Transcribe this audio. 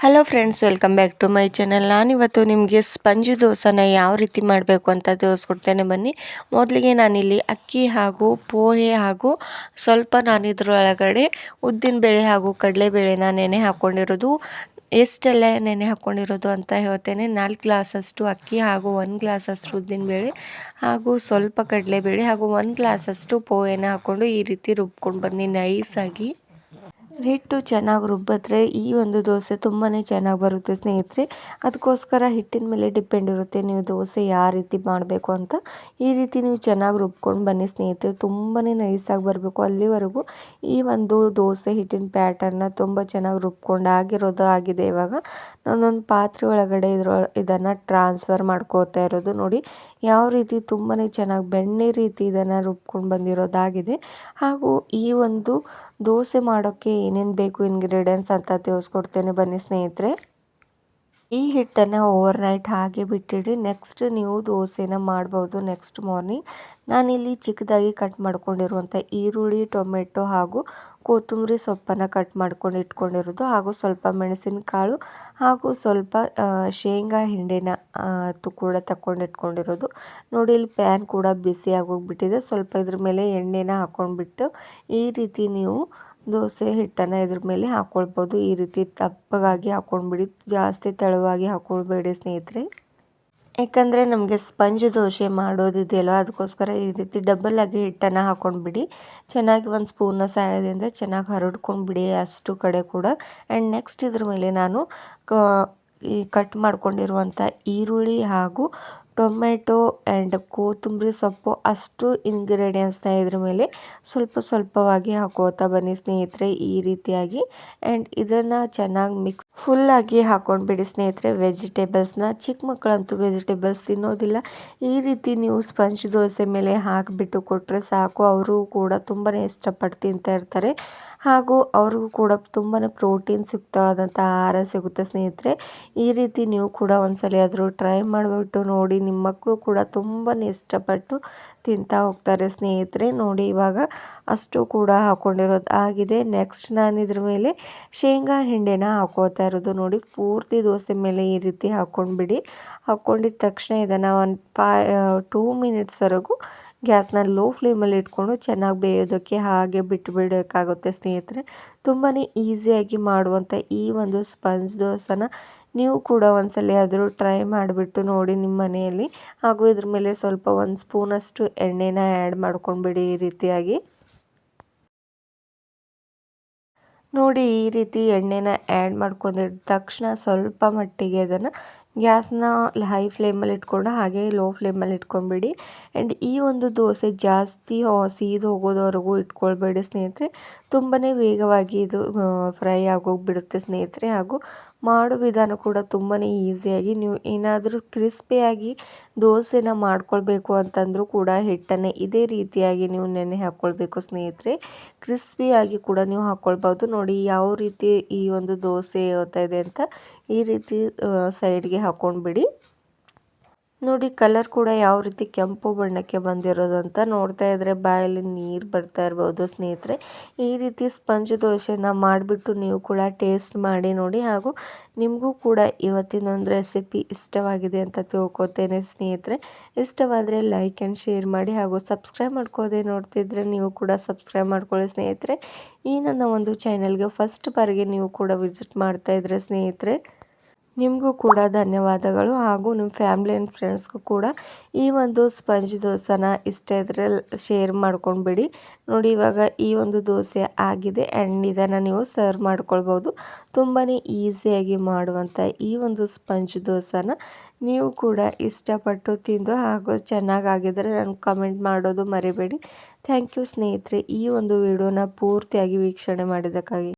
Hello friends, welcome back to my channel. ನಾನಿವತ್ತು ನಿಮಗೆ sponge ದೋಸೆನ ಯಾವ ರೀತಿ ಮಾಡಬೇಕು ಅಂತ ತೋರಿಸ್ಕೊಡ್ತೇನೆ ಬನ್ನಿ. ಮೊದಲಿಗೆ ನಾನಿಲ್ಲಿ ಅಕ್ಕಿ ಹಾಗೂ ಪೋಹೆ ಹಾಗೂ ಸ್ವಲ್ಪ ನಾನಿದ್ರೊಳಗಡೆ ಉದ್ದಿನಬೇಳೆ ಹಾಗೂ ಕಡಲೆಬೇಳೆನ ನೆನೆ ಹಾಕ್ಕೊಂಡಿರೋದು. ಎಷ್ಟೆಲ್ಲ ನೆನೆ ಹಾಕ್ಕೊಂಡಿರೋದು ಅಂತ ಹೇಳ್ತೇನೆ. 4 ಗ್ಲಾಸಷ್ಟು ಅಕ್ಕಿ ಹಾಗೂ 1 ಗ್ಲಾಸಷ್ಟು ಉದ್ದಿನಬೇಳೆ ಹಾಗೂ ಸ್ವಲ್ಪ ಕಡಲೆಬೇಳೆ ಹಾಗೂ 1 ಗ್ಲಾಸಷ್ಟು ಪೋಹೆನ ಹಾಕ್ಕೊಂಡು ಈ ರೀತಿ ರುಬ್ಕೊಂಡು ಬನ್ನಿ ನೈಸಾಗಿ. ಹಿಟ್ಟು ಚೆನ್ನಾಗಿ ರುಬ್ಬಿದ್ರೆ ಈ ಒಂದು ದೋಸೆ ತುಂಬಾ ಚೆನ್ನಾಗಿ ಬರುತ್ತೆ ಸ್ನೇಹಿತರೆ. ಅದಕ್ಕೋಸ್ಕರ ಹಿಟ್ಟಿನ ಮೇಲೆ ಡಿಪೆಂಡ್ ಇರುತ್ತೆ ನೀವು ದೋಸೆ ಯಾವ ರೀತಿ ಮಾಡಬೇಕು ಅಂತ. ಈ ರೀತಿ ನೀವು ಚೆನ್ನಾಗಿ ರುಬ್ಕೊಂಡು ಬನ್ನಿ ಸ್ನೇಹಿತರೆ, ತುಂಬಾ ನೈಸಾಗಿ ಬರಬೇಕು. ಅಲ್ಲಿವರೆಗೂ ಈ ಒಂದು ದೋಸೆ ಹಿಟ್ಟಿನ ಪ್ಯಾಟರ್ನ ತುಂಬ ಚೆನ್ನಾಗಿ ರುಬ್ಕೊಂಡು ಆಗಿದೆ. ಇವಾಗ ನಾನೊಂದು ಪಾತ್ರೆ ಒಳಗಡೆ ಇದನ್ನು ಟ್ರಾನ್ಸ್ಫರ್ ಮಾಡ್ಕೋತಾ ಇರೋದು ನೋಡಿ. ಯಾವ ರೀತಿ ತುಂಬಾ ಚೆನ್ನಾಗಿ ಬೆಣ್ಣೆ ರೀತಿ ಇದನ್ನು ರುಬ್ಕೊಂಡು ಬಂದಿರೋದಾಗಿದೆ. ಹಾಗೂ ಈ ಒಂದು ದೋಸೆ ಮಾಡೋಕ್ಕೆ ಏನೇನು ಬೇಕು ಇಂಗ್ರೀಡಿಯೆಂಟ್ಸ್ ಅಂತ ತಿಳಿಸ್ಕೊಡ್ತೇನೆ ಬನ್ನಿ ಸ್ನೇಹಿತರೆ. ಈ ಹಿಟ್ಟನ್ನು ಓವರ್ನೈಟ್ ಹಾಗೆ ಬಿಟ್ಟಿಡಿ. ನೆಕ್ಸ್ಟ್ ನೀವು ದೋಸೆನ ಮಾಡ್ಬೋದು ನೆಕ್ಸ್ಟ್ ಮಾರ್ನಿಂಗ್. ನಾನಿಲ್ಲಿ ಚಿಕ್ಕದಾಗಿ ಕಟ್ ಮಾಡ್ಕೊಂಡಿರುವಂಥ ಈರುಳ್ಳಿ, ಟೊಮೆಟೊ ಹಾಗೂ ಕೊತ್ತಂಬರಿ ಸೊಪ್ಪನ್ನು ಕಟ್ ಮಾಡ್ಕೊಂಡು ಇಟ್ಕೊಂಡಿರೋದು, ಹಾಗೂ ಸ್ವಲ್ಪ ಮೆಣಸಿನಕಾಳು ಹಾಗೂ ಸ್ವಲ್ಪ ಶೇಂಗಾ ಹಿಂಡಿನ ಕೂಡ ತಗೊಂಡು ಇಟ್ಕೊಂಡಿರೋದು ನೋಡಿ. ಇಲ್ಲಿ ಪ್ಯಾನ್ ಕೂಡ ಬಿಸಿ ಆಗೋಗ್ಬಿಟ್ಟಿದೆ. ಸ್ವಲ್ಪ ಇದ್ರ ಮೇಲೆ ಎಣ್ಣೆನ ಹಾಕ್ಕೊಂಡ್ಬಿಟ್ಟು ಈ ರೀತಿ ನೀವು ದೋಸೆ ಹಿಟ್ಟನ್ನು ಇದ್ರ ಮೇಲೆ ಹಾಕ್ಕೊಳ್ಬೋದು. ಈ ರೀತಿ ದಪ್ಪಗಾಗಿ ಹಾಕ್ಕೊಂಡ್ಬಿಡಿ, ಜಾಸ್ತಿ ತೆಳುವಾಗಿ ಹಾಕ್ಕೊಳ್ಬೇಡಿ ಸ್ನೇಹಿತರೆ. ಯಾಕಂದರೆ ನಮಗೆ ಸ್ಪಂಜ್ ದೋಸೆ ಮಾಡೋದಿದೆಯಲ್ಲ, ಅದಕ್ಕೋಸ್ಕರ ಈ ರೀತಿ ಡಬಲ್ ಆಗಿ ಹಿಟ್ಟನ್ನು ಹಾಕ್ಕೊಂಡ್ಬಿಡಿ. ಚೆನ್ನಾಗಿ ಒಂದು ಸ್ಪೂನ್ನ ಸಹಾಯದಿಂದ ಚೆನ್ನಾಗಿ ಹರಡ್ಕೊಂಡ್ಬಿಡಿ ಅಷ್ಟು ಕಡೆ ಕೂಡ. ಆ್ಯಂಡ್ ನೆಕ್ಸ್ಟ್ ಇದ್ರ ಮೇಲೆ ನಾನು ಈ ಕಟ್ ಮಾಡ್ಕೊಂಡಿರುವಂಥ ಈರುಳ್ಳಿ ಹಾಗೂ ಟೊಮೆಟೊ ಆ್ಯಂಡ್ ಕೊತ್ತಂಬರಿ ಸೊಪ್ಪು ಅಷ್ಟು ಇಂಗ್ರೀಡಿಯೆಂಟ್ಸ್ನ ಇದ್ರ ಮೇಲೆ ಸ್ವಲ್ಪವಾಗಿ ಹಾಕೋತಾ ಬನ್ನಿ ಸ್ನೇಹಿತರೆ ಈ ರೀತಿಯಾಗಿ. ಆ್ಯಂಡ್ ಇದನ್ನು ಚೆನ್ನಾಗಿ ಫುಲ್ಲಾಗಿ ಹಾಕ್ಕೊಂಡ್ಬಿಡಿ ಸ್ನೇಹಿತರೆ ವೆಜಿಟೇಬಲ್ಸ್ನ. ಚಿಕ್ಕ ಮಕ್ಕಳಂತೂ ವೆಜಿಟೇಬಲ್ಸ್ ತಿನ್ನೋದಿಲ್ಲ. ಈ ರೀತಿ ನೀವು ಸ್ಪಂಜ್ ದೋಸೆ ಮೇಲೆ ಹಾಕಿಬಿಟ್ಟು ಕೊಟ್ಟರೆ ಸಾಕು, ಅವರು ಕೂಡ ತುಂಬಾ ಇಷ್ಟಪಟ್ಟು ತಿಂತಾ ಇರ್ತಾರೆ. ಹಾಗೂ ಅವ್ರಿಗೂ ಕೂಡ ತುಂಬಾ ಪ್ರೋಟೀನ್ ಸಿಗ್ತವಾದಂಥ ಆಹಾರ ಸಿಗುತ್ತೆ ಸ್ನೇಹಿತರೆ. ಈ ರೀತಿ ನೀವು ಕೂಡ ಒಂದ್ಸಲ ಆದರೂ ಟ್ರೈ ಮಾಡಿಬಿಟ್ಟು ನೋಡಿ. ನಿಮ್ಮ ಮಕ್ಕಳು ಕೂಡ ತುಂಬಾ ಇಷ್ಟಪಟ್ಟು ತಿಂತಾ ಹೋಗ್ತಾರೆ ಸ್ನೇಹಿತರೆ. ನೋಡಿ ಇವಾಗ ಅಷ್ಟು ಕೂಡ ಹಾಕ್ಕೊಂಡಿರೋದು ಆಗಿದೆ. ನೆಕ್ಸ್ಟ್ ನಾನು ಇದ್ರ ಮೇಲೆ ಶೇಂಗಾ ಹಿಂಡಿನ ಹಾಕೋತಾ ಇರೋದು ನೋಡಿ. ಪೂರ್ತಿ ದೋಸೆ ಮೇಲೆ ಈ ರೀತಿ ಹಾಕ್ಕೊಂಡ್ಬಿಡಿ. ಹಾಕ್ಕೊಂಡಿದ್ದ ತಕ್ಷಣ ಇದನ್ನು 2 ಮಿನಿಟ್ಸ್ವರೆಗೂ ಗ್ಯಾಸ್ನ ಲೋ ಫ್ಲೇಮಲ್ಲಿ ಇಟ್ಕೊಂಡು ಚೆನ್ನಾಗಿ ಬೇಯೋದಕ್ಕೆ ಹಾಗೆ ಬಿಡಬೇಕಾಗುತ್ತೆ ಸ್ನೇಹಿತರೆ. ತುಂಬಾ ಈಸಿಯಾಗಿ ಮಾಡುವಂಥ ಈ ಒಂದು ಸ್ಪಂಜ್ ದೋಸೆನ ನೀವು ಕೂಡ ಒಂದ್ಸಲ ಆದರೂ ಟ್ರೈ ಮಾಡಿಬಿಟ್ಟು ನೋಡಿ ನಿಮ್ಮ ಮನೆಯಲ್ಲಿ. ಹಾಗೂ ಇದ್ರ ಮೇಲೆ ಸ್ವಲ್ಪ 1 ಸ್ಪೂನಷ್ಟು ಎಣ್ಣೆನ ಆ್ಯಡ್ ಮಾಡ್ಕೊಂಡ್ಬಿಡಿ ಈ ರೀತಿಯಾಗಿ. ನೋಡಿ ಈ ರೀತಿ ಎಣ್ಣೆನ ಆ್ಯಡ್ ಮಾಡ್ಕೊಂಡಿದ್ದ ತಕ್ಷಣ ಸ್ವಲ್ಪ ಮಟ್ಟಿಗೆ ಅದನ್ನು ಗ್ಯಾಸ್ನ ಹೈ ಫ್ಲೇಮಲ್ಲಿ ಇಟ್ಕೊಂಡು ಹಾಗೆ ಲೋ ಫ್ಲೇಮಲ್ಲಿ ಇಟ್ಕೊಂಡ್ಬಿಡಿ. ಆ್ಯಂಡ್ ಈ ಒಂದು ದೋಸೆ ಜಾಸ್ತಿ ಸೀದು ಹೋಗೋದವರೆಗೂ ಇಟ್ಕೊಳ್ಬೇಡಿ ಸ್ನೇಹಿತರೆ. ತುಂಬಾ ವೇಗವಾಗಿ ಇದು ಫ್ರೈ ಆಗೋಗ್ಬಿಡುತ್ತೆ ಸ್ನೇಹಿತರೆ. ಹಾಗೂ ಮಾಡೋ ವಿಧಾನ ಕೂಡ ತುಂಬಾ ಈಸಿಯಾಗಿ, ನೀವು ಏನಾದರೂ ಕ್ರಿಸ್ಪಿಯಾಗಿ ದೋಸೆನ ಮಾಡ್ಕೊಳ್ಬೇಕು ಅಂತಂದರೂ ಕೂಡ ಹಿಟ್ಟನ್ನು ಇದೇ ರೀತಿಯಾಗಿ ನೀವು ನೆನೆ ಹಾಕ್ಕೊಳ್ಬೇಕು ಸ್ನೇಹಿತರೆ. ಕ್ರಿಸ್ಪಿಯಾಗಿ ಕೂಡ ನೀವು ಹಾಕ್ಕೊಳ್ಬೋದು. ನೋಡಿ ಯಾವ ರೀತಿ ಈ ಒಂದು ದೋಸೆ ಹೋಗ್ತಾ ಇದೆ ಅಂತ ಈ ರೀತಿ ಸೈಡ್ಗೆ ಹಾಕ್ಕೊಂಡ್ಬಿಡಿ. ನೋಡಿ ಕಲರ್ ಕೂಡ ಯಾವ ರೀತಿ ಕೆಂಪು ಬಣ್ಣಕ್ಕೆ ಬಂದಿರೋದು ಅಂತ ನೋಡ್ತಾ ಇದ್ದರೆ ಬಾಯಲ್ಲಿ ನೀರು ಬರ್ತಾ ಇರ್ಬೋದು ಸ್ನೇಹಿತರೆ. ಈ ರೀತಿ ಸ್ಪಂಜ್ ದೋಸೆನ ಮಾಡಿಬಿಟ್ಟು ನೀವು ಕೂಡ ಟೇಸ್ಟ್ ಮಾಡಿ ನೋಡಿ. ಹಾಗೂ ನಿಮಗೂ ಕೂಡ ಇವತ್ತಿನೊಂದು ರೆಸಿಪಿ ಇಷ್ಟವಾಗಿದೆ ಅಂತ ತಿಳ್ಕೊತೇನೆ ಸ್ನೇಹಿತರೆ. ಇಷ್ಟವಾದರೆ ಲೈಕ್ ಆ್ಯಂಡ್ ಶೇರ್ ಮಾಡಿ, ಹಾಗೂ ಸಬ್ಸ್ಕ್ರೈಬ್ ಮಾಡ್ಕೋದೆ ನೋಡ್ತಿದ್ರೆ ನೀವು ಕೂಡ ಸಬ್ಸ್ಕ್ರೈಬ್ ಮಾಡ್ಕೊಳ್ಳಿ ಸ್ನೇಹಿತರೆ. ಈ ನನ್ನ ಒಂದು ಚಾನಲ್ಗೆ ಫಸ್ಟ್ ಬಾರಿಗೆ ನೀವು ಕೂಡ ವಿಸಿಟ್ ಮಾಡ್ತಾ ಇದ್ರೆ ಸ್ನೇಹಿತರೆ, ನಿಮಗೂ ಕೂಡ ಧನ್ಯವಾದಗಳು. ಹಾಗೂ ನಿಮ್ಮ ಫ್ಯಾಮಿಲಿ ಆ್ಯಂಡ್ ಫ್ರೆಂಡ್ಸ್ಗೂ ಕೂಡ ಈ ಒಂದು ಸ್ಪಂಜ್ ದೋಸೆನ ಇಷ್ಟ ಇದ್ದರೆ ಶೇರ್ ಮಾಡ್ಕೊಂಡ್ಬಿಡಿ. ನೋಡಿ ಇವಾಗ ಈ ಒಂದು ದೋಸೆ ಆಗಿದೆ ಆ್ಯಂಡ್ ಇದನ್ನು ನೀವು ಸರ್ವ್ ಮಾಡ್ಕೊಳ್ಬೋದು. ತುಂಬಾ ಈಸಿಯಾಗಿ ಮಾಡುವಂಥ ಈ ಒಂದು ಸ್ಪಂಜ್ ದೋಸೆನ ನೀವು ಕೂಡ ಇಷ್ಟಪಟ್ಟು ತಿಂದು ಹಾಗೂ ಚೆನ್ನಾಗಾಗಿದ್ದರೆ ನನಗೆ ಕಮೆಂಟ್ ಮಾಡೋದು ಮರಿಬೇಡಿ. ಥ್ಯಾಂಕ್ ಯು ಸ್ನೇಹಿತರೆ ಈ ಒಂದು ವಿಡಿಯೋನ ಪೂರ್ತಿಯಾಗಿ ವೀಕ್ಷಣೆ ಮಾಡಿದ್ದಕ್ಕಾಗಿ.